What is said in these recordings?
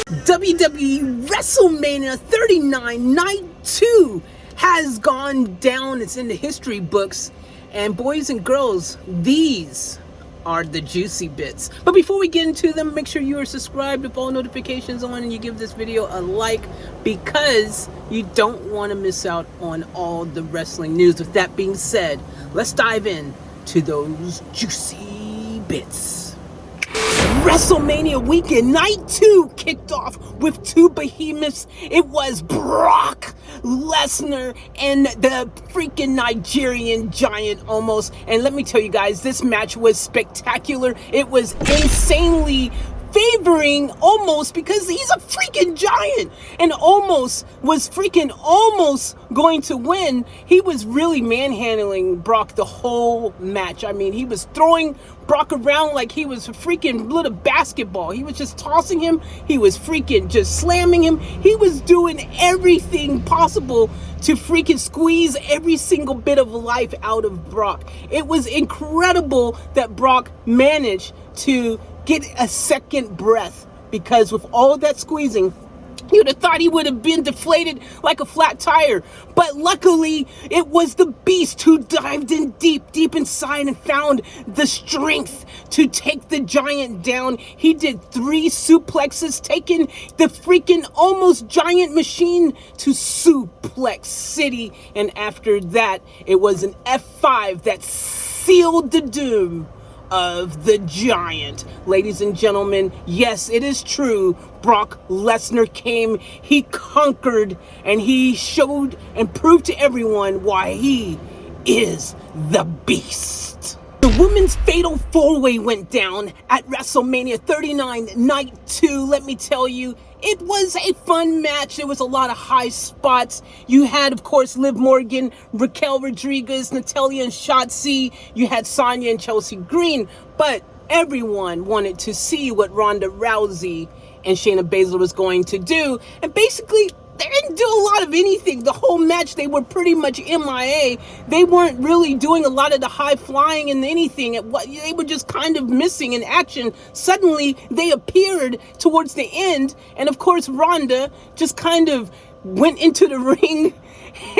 WWE WrestleMania 39 Night 2 has gone down. It's in the history books. And boys and girls, these are the juicy bits. But before we get into them, make sure you are subscribed with all notifications on and you give this video a like, because you don't want to miss out on all the wrestling news. With that being said, let's dive in to those juicy bits. WrestleMania weekend night 2 kicked off with two behemoths. It was Brock Lesnar and the freaking Nigerian giant almost. And let me tell you guys, this match was spectacular. It was insanely favoring almost, because he's a freaking giant, and almost going to win. He was really manhandling Brock the whole match. I mean, he was throwing Brock around like he was a freaking little basketball. He was just tossing him. He was freaking just slamming him. He was doing everything possible to freaking squeeze every single bit of life out of Brock. It was incredible that Brock managed to get a second breath, because with all that squeezing, you'd have thought he would have been deflated like a flat tire. But luckily, it was the beast who dived in deep inside and found the strength to take the giant down. He did 3 suplexes, taking the freaking almost giant machine to Suplex City. And after that, it was an F5 that sealed the doom of the giant. Ladies and gentlemen, yes, it is true. Brock Lesnar came, he conquered, and he showed and proved to everyone why he is the beast. The women's fatal 4-way went down at WrestleMania 39 Night 2. Let me tell you, it was a fun match. There was a lot of high spots. You had, of course, Liv Morgan, Raquel Rodriguez, Natalya and Shotzi. You had Sonya and Chelsea Green. But everyone wanted to see what Ronda Rousey and Shayna Baszler was going to do. And basically, they didn't do a lot of anything. The whole match, they were pretty much MIA. They weren't really doing a lot of the high flying and anything. They were just kind of missing in action. Suddenly, they appeared towards the end. And of course, Ronda just kind of went into the ring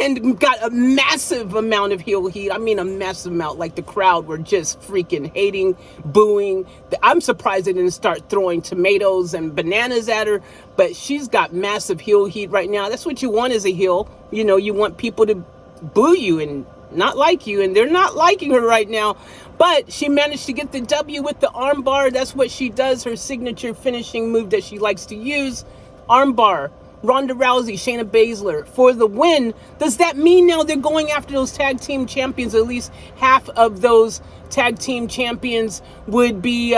and got a massive amount of heel heat. I mean, a massive amount. Like, the crowd were just freaking hating, booing. I'm surprised they didn't start throwing tomatoes and bananas at her. But she's got massive heel heat right now. That's what you want as a heel. You know, you want people to boo you and not like you. And they're not liking her right now. But she managed to get the W with the armbar. That's what she does. Her signature finishing move that she likes to use. Armbar. Ronda Rousey, Shayna Baszler for the win. Does that mean now they're going after those tag team champions? At least half of those tag team champions would be,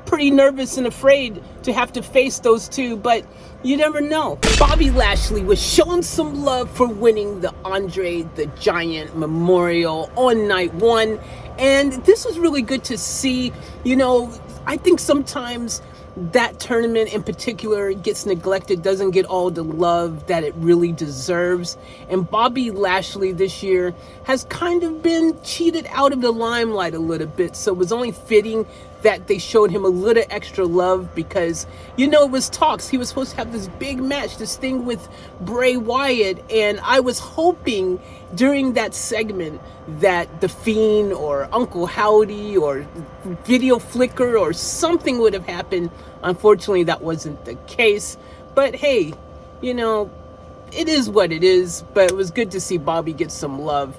pretty nervous and afraid to have to face those two. But you never know. Bobby Lashley was showing some love for winning the Andre the Giant Memorial on night 1. And this was really good to see. You know, I think sometimes that tournament in particular gets neglected, doesn't get all the love that it really deserves. And Bobby Lashley this year has kind of been cheated out of the limelight a little bit. So it was only fitting that they showed him a little extra love, because, you know, it was talks. He was supposed to have this big match, this thing with Bray Wyatt. And I was hoping during that segment that The Fiend or Uncle Howdy or Video Flicker or something would have happened. Unfortunately, that wasn't the case. But hey, you know, it is what it is. But it was good to see Bobby get some love.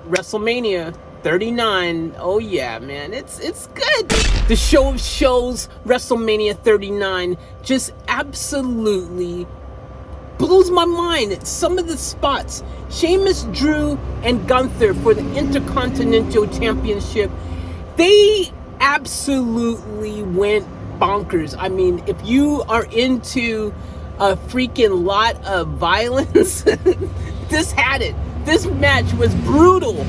WrestleMania 39. Oh yeah, man, it's good. The show of shows, WrestleMania 39, just absolutely blows my mind. Some of the spots, Sheamus, Drew, and Gunther for the Intercontinental Championship, they absolutely went bonkers. I mean, if you are into a freaking lot of violence, this had it. This match was brutal.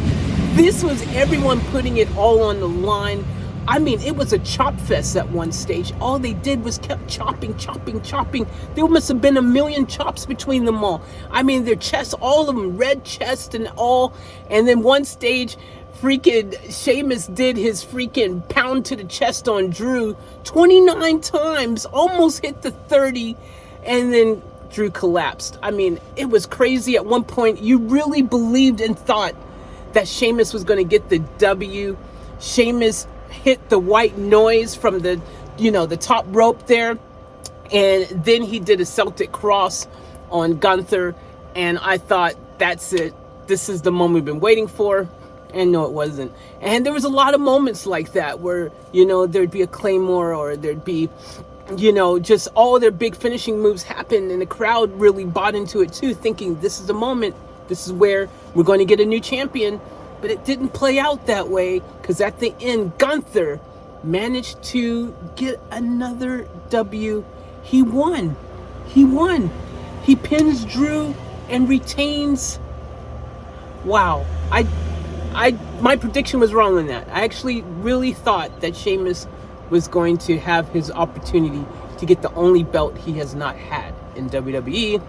This was everyone putting it all on the line. I mean, it was a chop fest at one stage. All they did was kept chopping. There must have been a million chops between them all. I mean, their chests, all of them, red chest and all. And then one stage, freaking Sheamus did his freaking pound to the chest on Drew 29 times, almost hit the 30, and then Drew collapsed. I mean, it was crazy. At one point, you really believed and thought that Sheamus was going to get the W. Sheamus hit the white noise from the, the top rope there. And then he did a Celtic cross on Gunther. And I thought, that's it. This is the moment we've been waiting for. And no, it wasn't. And there was a lot of moments like that where, there'd be a Claymore, or there'd be, just all their big finishing moves happen. And the crowd really bought into it too, thinking this is the moment. This is where we're going to get a new champion. But it didn't play out that way, because at the end, Gunther managed to get another W. He won. He pins Drew and retains. Wow. My prediction was wrong on that. I actually really thought that Sheamus was going to have his opportunity to get the only belt he has not had in WWE.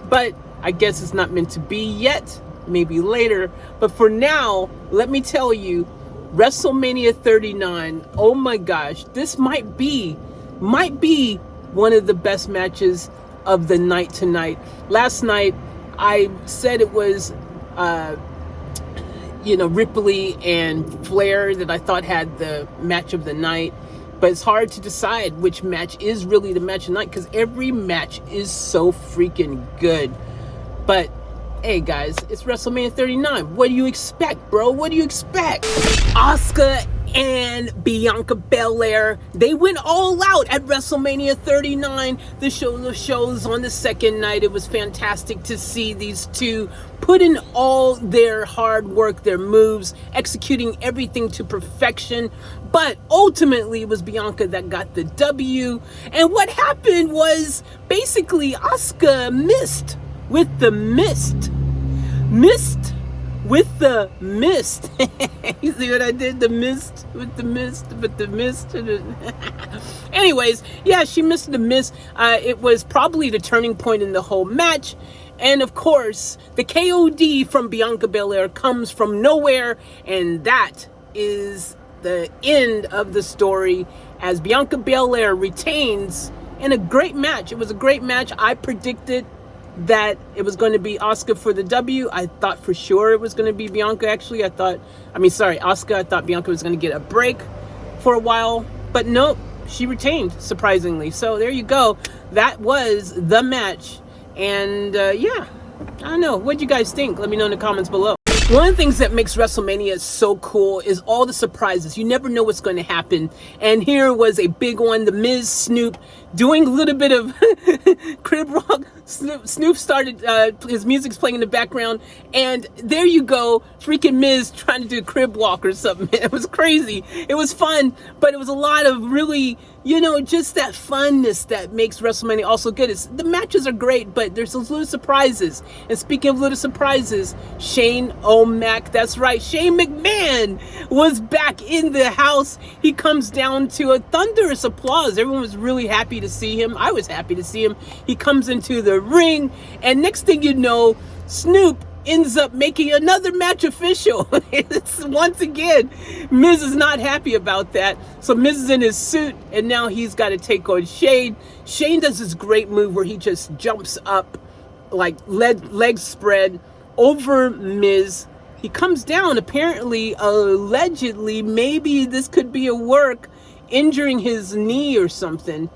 But I guess it's not meant to be yet. Maybe later. But for now, let me tell you, WrestleMania 39, oh my gosh, this might be one of the best matches of the night tonight. Last night, I said it was, Ripley and Flair that I thought had the match of the night. But it's hard to decide which match is really the match of the night, because every match is so freaking good. But hey guys, it's WrestleMania 39. What do you expect, bro? What do you expect? Asuka and Bianca Belair, they went all out at WrestleMania 39. The shows on the second night. It was fantastic to see these two put in all their hard work, their moves, executing everything to perfection. But ultimately, it was Bianca that got the W. And what happened was basically Asuka missed with the mist. You see what I did? The mist with the mist, but the mist. Anyways, yeah, she missed the mist. It was probably the turning point in the whole match. And of course, the KOD from Bianca Belair comes from nowhere. And that is the end of the story, as Bianca Belair retains in a great match. It was a great match. I predicted that it was going to be Asuka for the W. I thought for sure it was going to be Bianca, actually. Asuka. I thought Bianca was going to get a break for a while. But nope, she retained, surprisingly. So there you go. That was the match. And yeah, I don't know. What'd you guys think? Let me know in the comments below. One of the things that makes WrestleMania so cool is all the surprises. You never know what's going to happen. And here was a big one. The Miz, Snoop, doing a little bit of crib rock. Snoop started, his music's playing in the background. And there you go, freaking Miz trying to do a crib walk or something. It was crazy. It was fun, but it was a lot of really, just that funness that makes WrestleMania also good. The matches are great, but there's those little surprises. And speaking of little surprises, Shane O'Mac, that's right, Shane McMahon was back in the house. He comes down to a thunderous applause. Everyone was really happy to see him. I was happy to see him. He comes into the ring, and next thing you know, Snoop ends up making another match official. It's, once again, Miz is not happy about that. So Miz is in his suit, and now he's got to take on Shane. Shane does this great move where he just jumps up, like legs spread, over Miz. He comes down, apparently, allegedly, maybe this could be a work, injuring his knee or something.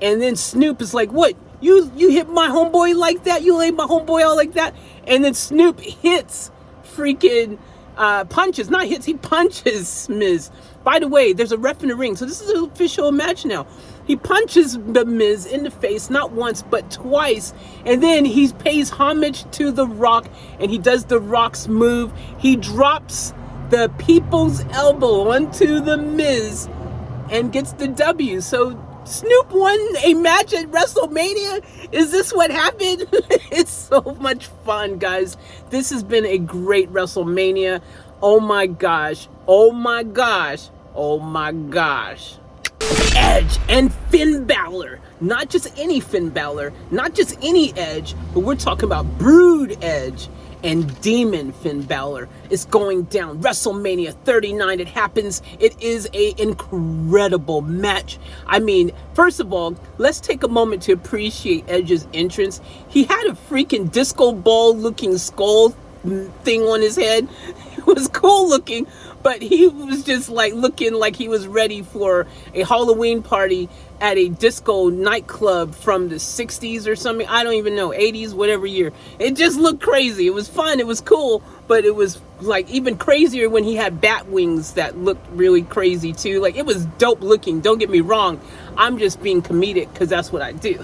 And then Snoop is like, what? You hit my homeboy like that? You laid my homeboy out like that? And then Snoop hits freaking punches. Not hits, he punches Miz. By the way, there's a ref in the ring, so this is an official match now. He punches the Miz in the face, not once, but twice. And then he pays homage to The Rock, and he does The Rock's move. He drops the people's elbow onto the Miz and gets the W. So Snoop won a match at WrestleMania? Is this what happened? It's so much fun, guys. This has been a great WrestleMania. Oh my gosh. Oh my gosh. Oh my gosh. Edge and Finn Balor Not just any Finn Balor, not just any Edge, but we're talking about Brood Edge and Demon Finn Balor. It's going down. WrestleMania 39. It happens. It is an incredible match. I mean, first of all, let's take a moment to appreciate Edge's entrance. He had a freaking disco ball looking skull thing on his head. It was cool looking, but he was just like looking like he was ready for a Halloween party at a disco nightclub from the 60s or something. I don't even know, 80s, whatever year. It just looked crazy. It was fun. It was cool, but it was like even crazier when he had bat wings that looked really crazy too. Like, it was dope looking. Don't get me wrong. I'm just being comedic because that's what I do.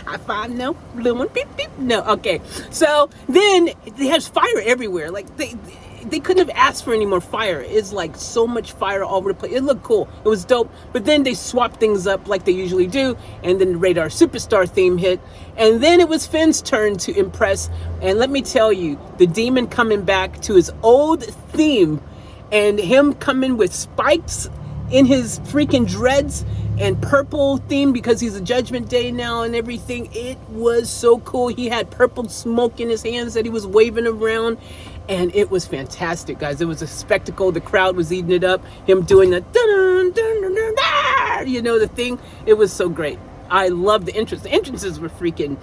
High five, no. Blue one, beep, beep, no. Okay. So then there's fire everywhere. Like, they couldn't have asked for any more fire. It's like so much fire all over the place. It looked cool. It was dope. But then they swapped things up like they usually do. And then the Radar Superstar theme hit. And then it was Finn's turn to impress. And let me tell you, the Demon coming back to his old theme and him coming with spikes in his freaking dreads and purple theme because he's a Judgment Day now and everything. It was so cool. He had purple smoke in his hands that he was waving around. And it was fantastic, guys. It was a spectacle. The crowd was eating it up. Him doing the dun, dun, dun, dun, dun, you know, the thing. It was so great. I loved the entrance. The entrances were freaking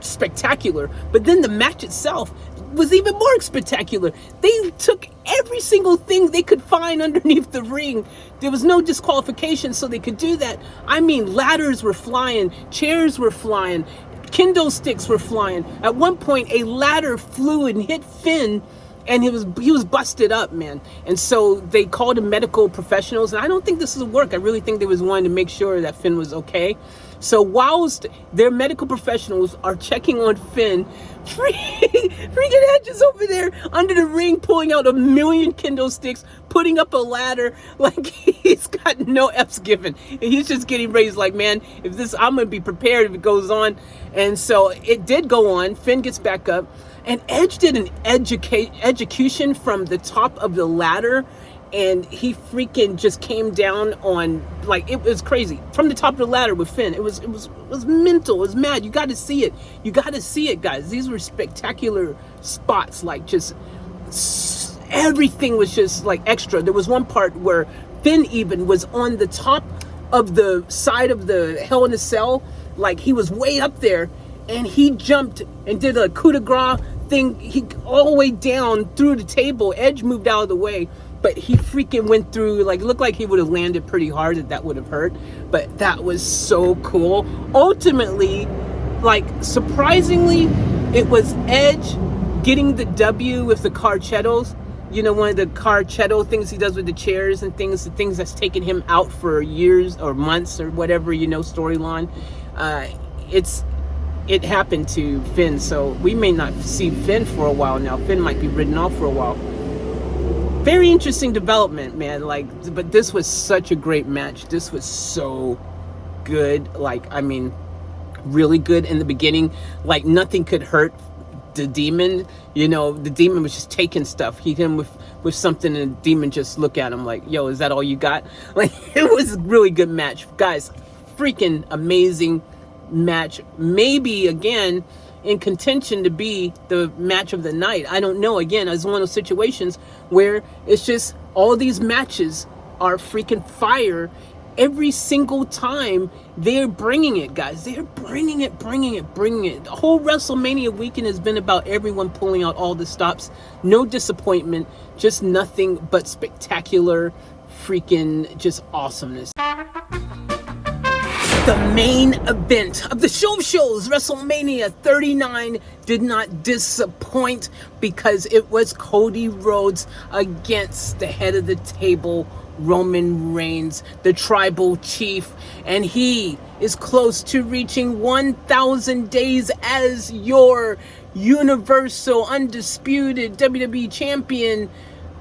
spectacular. But then the match itself was even more spectacular. They took every single thing they could find underneath the ring. There was no disqualification, so they could do that. I mean, ladders were flying, chairs were flying, kendo sticks were flying. At one point, a ladder flew and hit Finn, and he was busted up, man. And so they called in medical professionals, and I don't think this will work. I really think they was wanting to make sure that Finn was okay. So whilst their medical professionals are checking on Finn, freaking Edge is over there under the ring pulling out 1,000,000 kendo sticks, putting up a ladder like he's got no F's given. And he's just getting raised like, man, if this, I'm going to be prepared if it goes on. And so it did go on. Finn gets back up. And Edge did an execution from the top of the ladder, and he freaking just came down on, like, it was crazy from the top of the ladder with Finn. It was mental. It was mad. You got to see it. You got to see it, guys. These were spectacular spots. Like, just everything was just like extra. There was one part where Finn even was on the top of the side of the Hell in a Cell, like he was way up there. And he jumped and did a coup de grace thing. He all the way down through the table. Edge moved out of the way, but he freaking went through. Like, it looked like he would have landed pretty hard. That would have hurt. But that was so cool. Ultimately, like, surprisingly, it was Edge getting the W with the carchettos. You know, one of the carchetto things he does with the chairs and things, the things that's taken him out for years or months or whatever, you know, storyline. It happened to Finn, so we may not see Finn for a while now. Finn might be written off for a while. Very interesting development, man. Like, but this was such a great match. This was so good. Like, I mean, really good in the beginning. Like, nothing could hurt the Demon. You know, the Demon was just taking stuff. He hit him with something, and the Demon just look at him like, yo, is that all you got? Like, it was a really good match. Guys, freaking amazing match. Maybe again in contention to be the match of the night. I don't know. Again, it's one of those situations where it's just all these matches are freaking fire every single time. They're bringing it, guys. They're bringing it. The whole WrestleMania weekend has been about everyone pulling out all the stops. No disappointment, just nothing but spectacular freaking just awesomeness. The main event of the show of shows, WrestleMania 39, did not disappoint because it was Cody Rhodes against the head of the table, Roman Reigns, the tribal chief, and he is close to reaching 1,000 days as your Universal Undisputed WWE Champion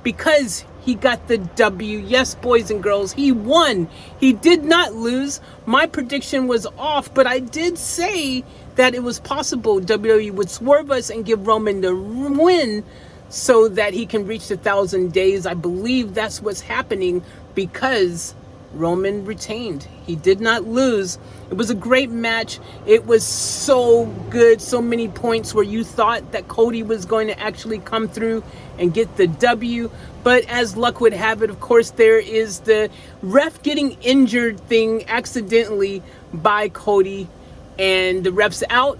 because he got the W. Yes, boys and girls, he won. He did not lose. My prediction was off, but I did say that it was possible WWE would swerve us and give Roman the win so that he can reach the 1,000 days. I believe that's what's happening because Roman retained. He did not lose. It was a great match. It was so good. So many points where you thought that Cody was going to actually come through and get the W. But as luck would have it, of course, there is the ref getting injured thing accidentally by Cody, and the ref's out.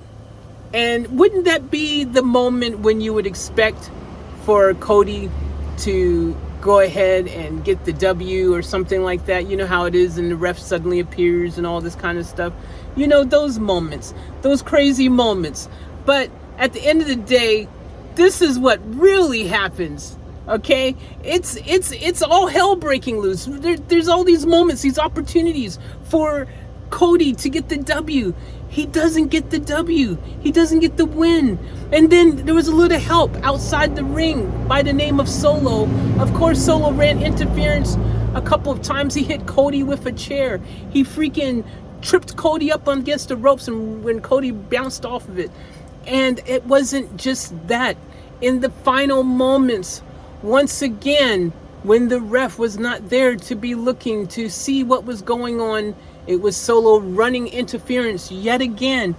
And wouldn't that be the moment when you would expect for Cody to go ahead and get the W or something like that? You know how it is, and the ref suddenly appears and all this kind of stuff. You know, those moments, those crazy moments. But at the end of the day, this is what really happens. Okay, it's all hell breaking loose. There's all these moments, these opportunities for Cody to get the W. He doesn't get the W. He doesn't get the win. And then there was a little help outside the ring by the name of Solo. Of course, Solo ran interference a couple of times. He hit Cody with a chair. He freaking tripped Cody up against the ropes, and when Cody bounced off of it. And it wasn't just that. In the final moments, once again, when the ref was not there to be looking to see what was going on, it was Solo running interference yet again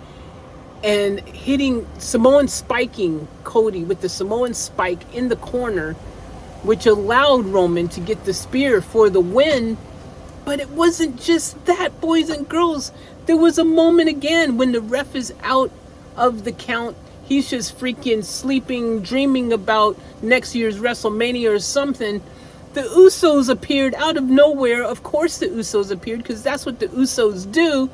and hitting Samoan, spiking Cody with the Samoan spike in the corner, which allowed Roman to get the spear for the win. But it wasn't just that, boys and girls. There was a moment again when the ref is out of the count. He's just freaking sleeping, dreaming about next year's WrestleMania or something. The Usos appeared out of nowhere. Of course the Usos appeared, because that's what the Usos do.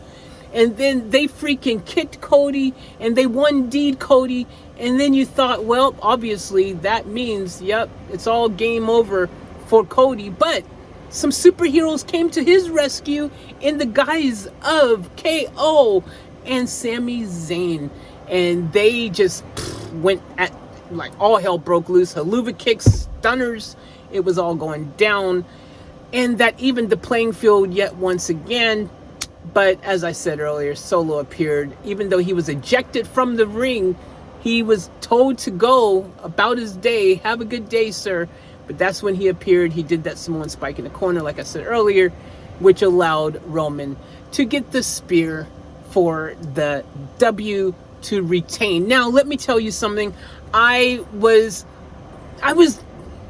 And then they freaking kicked Cody, and they one-D'd Cody. And then you thought, well, obviously that means, yep, it's all game over for Cody. But some superheroes came to his rescue in the guise of KO and Sami Zayn. And they just went at, like, all hell broke loose. Haluva kicks, stunners. It was all going down, and that evened the playing field yet once again. But as I said earlier, Solo appeared. Even though he was ejected from the ring, he was told to go about his day. Have a good day, sir. But that's when he appeared. He did that Samoan spike in the corner, like I said earlier, which allowed Roman to get the spear for the W to retain. Now, let me tell you something. I was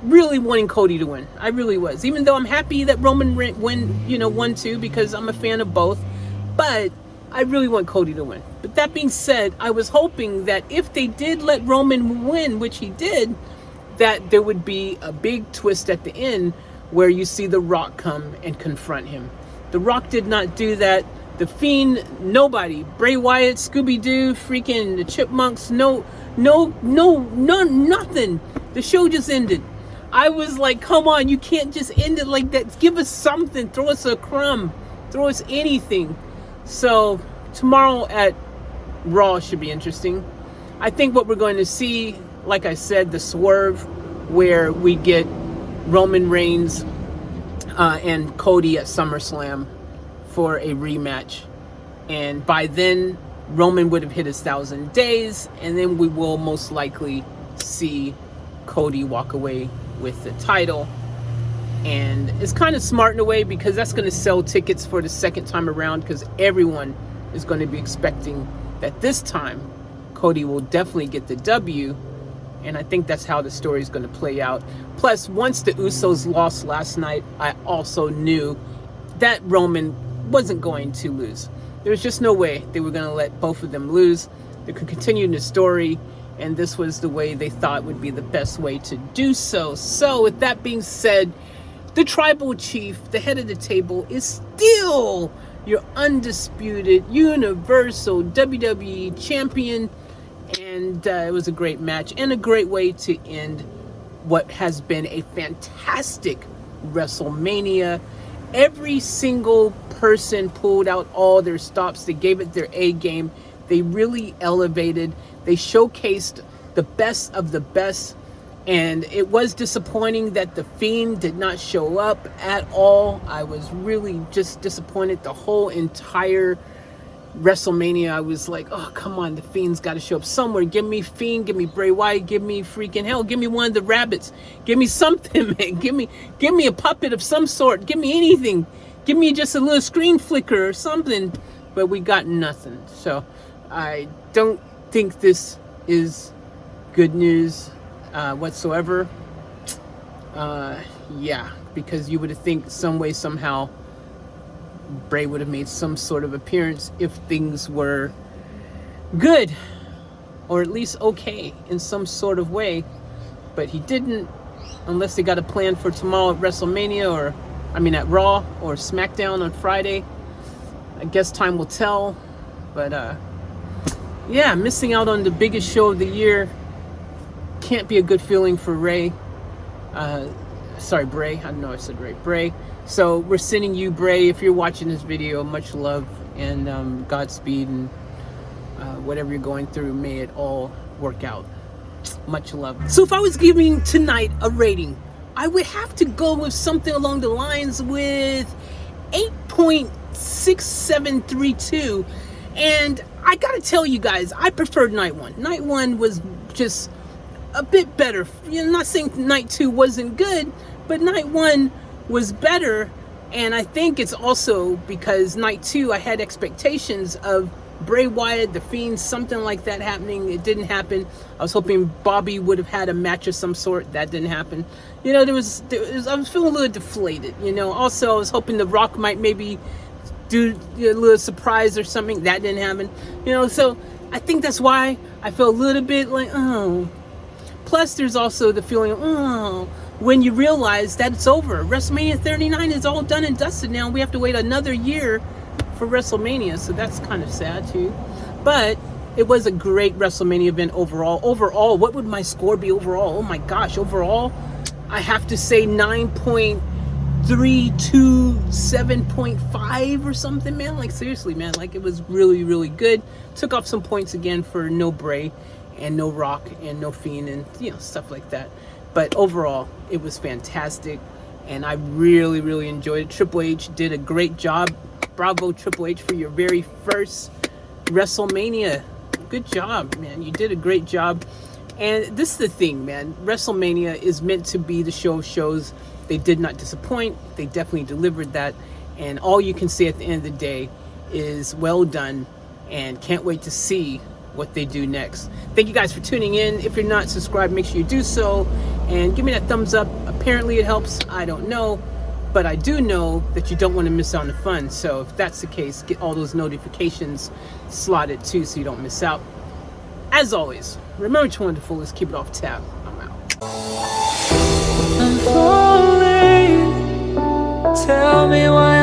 really wanting Cody to win. I really was. Even though I'm happy that Roman won too, because I'm a fan of both. But I really want Cody to win. But that being said, I was hoping that if they did let Roman win, which he did, that there would be a big twist at the end where you see The Rock come and confront him. The Rock did not do that. The Fiend, nobody. Bray Wyatt, Scooby-Doo, freaking the Chipmunks, nothing. The show just ended. I was like, come on, you can't just end it like that. Give us something. Throw us a crumb. Throw us anything. So tomorrow at Raw should be interesting. I think what we're going to see, like I said, the swerve where we get Roman Reigns and Cody at SummerSlam for a rematch. And by then, Roman would have hit 1,000 days, and then we will most likely see Cody walk away with the title. And it's kind of smart in a way, because that's going to sell tickets for the second time around, because everyone is going to be expecting that this time Cody will definitely get the W. And I think that's how the story is going to play out. Plus, once the Usos lost last night, I also knew that Roman wasn't going to lose. There was just no way they were going to let both of them lose. They could continue the story, and this was the way they thought would be the best way to do so. So with that being said, the tribal chief, the head of the table, is still your undisputed universal WWE champion. And it was a great match and a great way to end what has been a fantastic WrestleMania. Every single person pulled out all their stops. They gave it their A game. They really elevated. They showcased the best of the best. And it was disappointing that The Fiend did not show up at all. I was really just disappointed the whole entire WrestleMania. I was like, oh, come on, The Fiend's got to show up somewhere. Give me Fiend, give me Bray Wyatt, give me freaking hell, give me one of the rabbits. Give me something, man. Give me a puppet of some sort. Give me anything. give me just a little screen flicker or something, but we got nothing. So I don't think this is good news whatsoever. Yeah, because you would think some way, somehow, Bray would have made some sort of appearance if things were good, or at least okay in some sort of way, but he didn't, unless they got a plan for tomorrow at WrestleMania, or at Raw or SmackDown on Friday. I guess time will tell, but yeah, missing out on the biggest show of the year can't be a good feeling for Bray. I know I said Ray. Bray. So we're sending you, Bray, if you're watching this video, much love and Godspeed, and whatever you're going through, may it all work out. Much love. So if I was giving tonight a rating, I would have to go with something along the lines with 8.6732. And I gotta tell you guys, I preferred night one. Night one was just a bit better. I'm not saying night two wasn't good, but night one was better. And I think it's also because night two, I had expectations of Bray Wyatt, The Fiend, something like that happening. It didn't happen. I was hoping Bobby would have had a match of some sort. That didn't happen. I was feeling a little deflated. Also, I was hoping The Rock might maybe do a little surprise or something. That didn't happen. So I think that's why I felt a little bit like, oh. Plus, there's also the feeling of, oh, when you realize that it's over. WrestleMania 39 is all done and dusted now. We have to wait another year for WrestleMania, so that's kind of sad too. But it was a great WrestleMania event overall. Overall, what would my score be overall? Oh my gosh, overall, I have to say 9.327.5 or something, man. Like, seriously, man. Like, it was really, really good. Took off some points again for no Bray and no Rock and no Fiend and stuff like that. But overall, it was fantastic, and I really, really enjoyed it. Triple H did a great job. Bravo, Triple H, for your very first WrestleMania. Good job, man. You did a great job. And this is the thing, man. WrestleMania is meant to be the show of shows. They did not disappoint. They definitely delivered that. And all you can say at the end of the day is well done, and can't wait to see what they do next. Thank you guys for tuning in. If you're not subscribed, make sure you do so, and give me that thumbs up. Apparently it helps. I don't know, but I do know that you don't want to miss out on the fun. So if that's the case, get all those notifications slotted too, so you don't miss out. As always, remember to wonderful is keep it off tap. I'm out. I'm falling. Tell me why